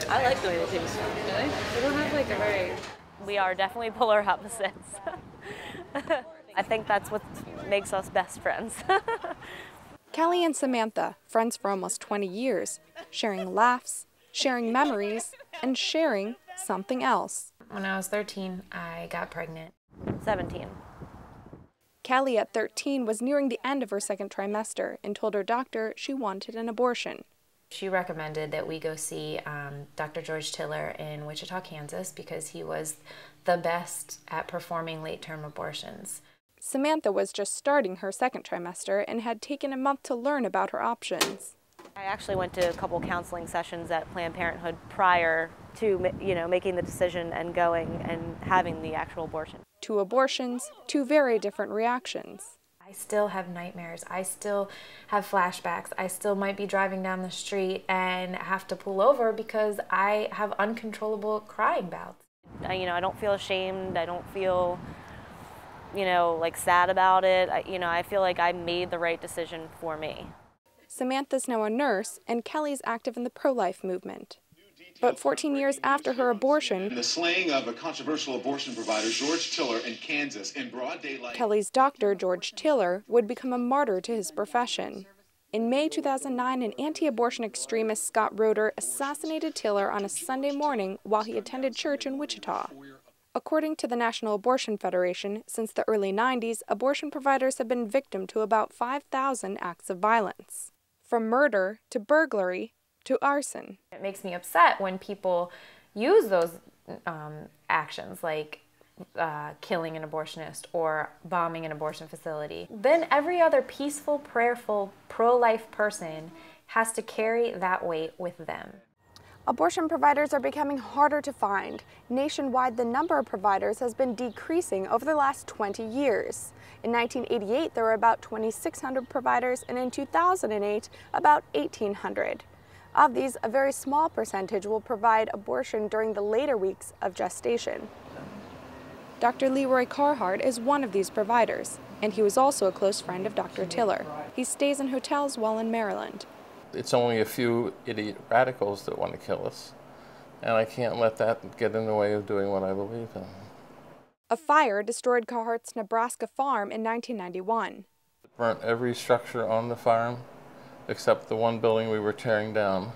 I like the way they taste. Really? They don't have like a very... We are definitely polar opposites. I think that's what makes us best friends. Kelly and Samantha, friends for almost 20 years, sharing laughs, sharing memories, and sharing something else. When I was 13, I got pregnant. 17. Kelly at 13 was nearing the end of her second trimester and told her doctor she wanted an abortion. She recommended that we go see Dr. George Tiller in Wichita, Kansas, because he was the best at performing late-term abortions. Samantha was just starting her second trimester and had taken a month to learn about her options. I actually went to a couple counseling sessions at Planned Parenthood prior to, making the decision and going and having the actual abortion. 2 abortions, 2 very different reactions. I still have nightmares. I still have flashbacks. I still might be driving down the street and have to pull over because I have uncontrollable crying bouts. I don't feel ashamed. I don't feel, like sad about it. I feel like I made the right decision for me. Samantha's now a nurse, and Kelly's active in the pro-life movement. But 14 years after her abortion, the slaying of a controversial abortion provider, George Tiller, in Kansas, in broad daylight. Kelly's doctor, George Tiller, would become a martyr to his profession. In May 2009, an anti-abortion extremist, Scott Roeder, assassinated Tiller on a Sunday morning while he attended church in Wichita. According to the National Abortion Federation, since the early 90s, abortion providers have been victim to about 5,000 acts of violence. From murder to burglary to arson. It makes me upset when people use those actions, like killing an abortionist or bombing an abortion facility. Then every other peaceful, prayerful, pro-life person has to carry that weight with them. Abortion providers are becoming harder to find. Nationwide, the number of providers has been decreasing over the last 20 years. In 1988, there were about 2,600 providers, and in 2008, about 1,800. Of these, a very small percentage will provide abortion during the later weeks of gestation. Dr. Leroy Carhart is one of these providers, and he was also a close friend of Dr. Tiller. He stays in hotels while in Maryland. It's only a few idiot radicals that want to kill us, and I can't let that get in the way of doing what I believe in. A fire destroyed Carhart's Nebraska farm in 1991. It burnt every structure on the farm except the one building we were tearing down.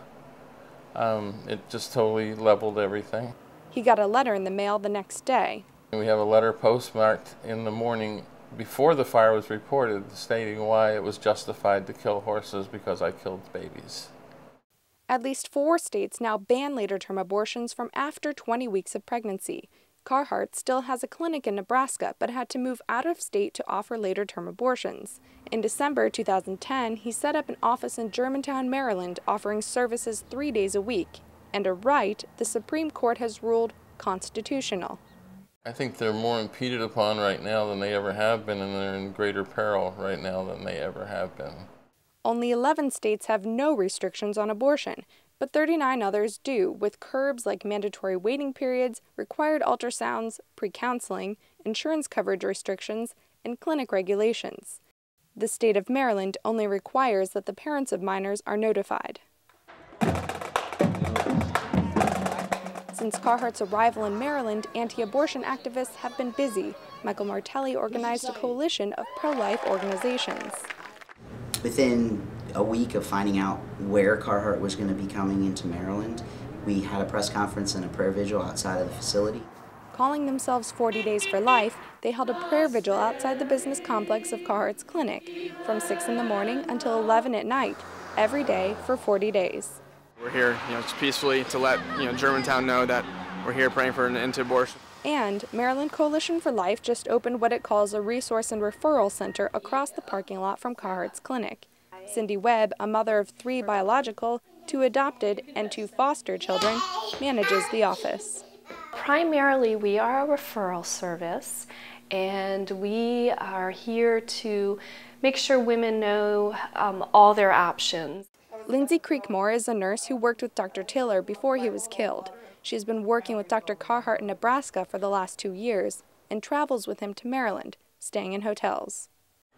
It just totally leveled everything. He got a letter in the mail the next day. We have a letter postmarked in the morning before the fire was reported stating why it was justified to kill horses because I killed babies. At least 4 states now ban later-term abortions from after 20 weeks of pregnancy. Carhart still has a clinic in Nebraska, but had to move out of state to offer later-term abortions. In December 2010, he set up an office in Germantown, Maryland, offering services 3 days a week, and a right the Supreme Court has ruled constitutional. I think they're more impeded upon right now than they ever have been, and they're in greater peril right now than they ever have been. Only 11 states have no restrictions on abortion, but 39 others do, with curbs like mandatory waiting periods, required ultrasounds, pre-counseling, insurance coverage restrictions, and clinic regulations. The state of Maryland only requires that the parents of minors are notified. Since Carhart's arrival in Maryland, anti-abortion activists have been busy. Michael Martelli organized a coalition of pro-life organizations. Within a week of finding out where Carhart was going to be coming into Maryland, we had a press conference and a prayer vigil outside of the facility. Calling themselves 40 Days for Life, they held a prayer vigil outside the business complex of Carhart's clinic from 6 in the morning until 11 at night, every day for 40 days. We're here, just peacefully to let, Germantown know that we're here praying for an end to abortion. And Maryland Coalition for Life just opened what it calls a resource and referral center across the parking lot from Carhart's clinic. Cindy Webb, a mother of 3 biological, 2 adopted, and 2 foster children, manages the office. Primarily, we are a referral service, and we are here to make sure women know all their options. Lindsay Creekmore is a nurse who worked with Dr. Tiller before he was killed. She's been working with Dr. Carhart in Nebraska for the last 2 years and travels with him to Maryland, staying in hotels.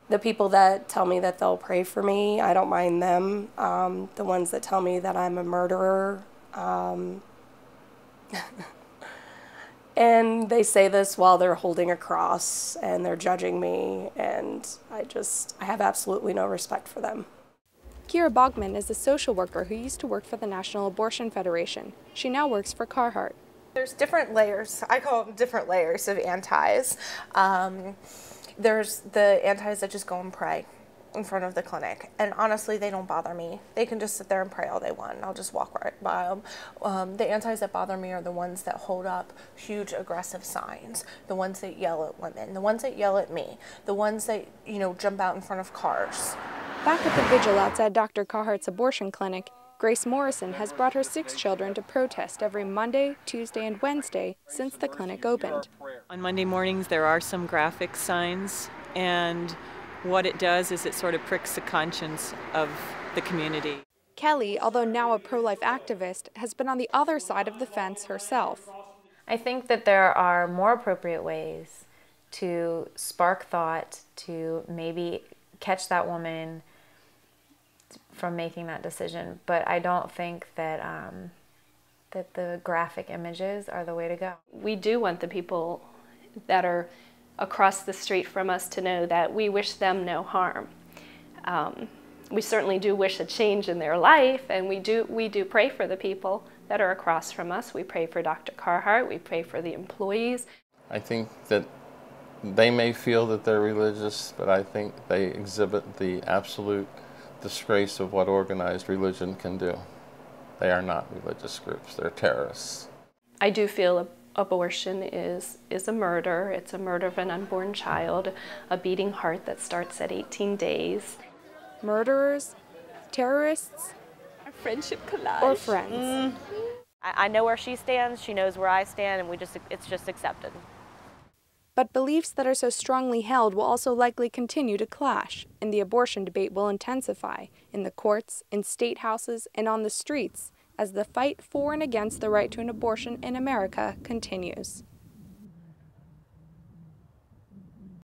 The people that tell me that they'll pray for me, I don't mind them. The ones that tell me that I'm a murderer, And they say this while they're holding a cross and they're judging me, and I have absolutely no respect for them. Kira Bogman is a social worker who used to work for the National Abortion Federation. She now works for Carhartt. There's different layers. I call them different layers of antis. There's the antis that just go and pray in front of the clinic, and honestly, they don't bother me. They can just sit there and pray all they want, and I'll just walk right by them. The antis that bother me are the ones that hold up huge aggressive signs, the ones that yell at women, the ones that yell at me, the ones that, you know, jump out in front of cars. Back at the vigil outside Dr. Carhartt's abortion clinic, Grace Morrison has brought her 6 children to protest every Monday, Tuesday, and Wednesday since the clinic opened. On Monday mornings, there are some graphic signs, and what it does is it sort of pricks the conscience of the community. Kelly, although now a pro-life activist, has been on the other side of the fence herself. I think that there are more appropriate ways to spark thought, to maybe catch that woman from making that decision, but I don't think that that the graphic images are the way to go. We do want the people that are across the street from us to know that we wish them no harm. We certainly do wish a change in their life, and we do pray for the people that are across from us. We pray for Dr. Carhartt, we pray for the employees. I think that they may feel that they're religious, but I think they exhibit the absolute disgrace of what organized religion can do. They are not religious groups, they're terrorists. I do feel abortion is a murder. It's a murder of an unborn child, a beating heart that starts at 18 days. Murderers, terrorists, Our friendship collage. or friends. I know where she stands, she knows where I stand, and it's just accepted. But beliefs that are so strongly held will also likely continue to clash, and the abortion debate will intensify in the courts, in state houses, and on the streets as the fight for and against the right to an abortion in America continues.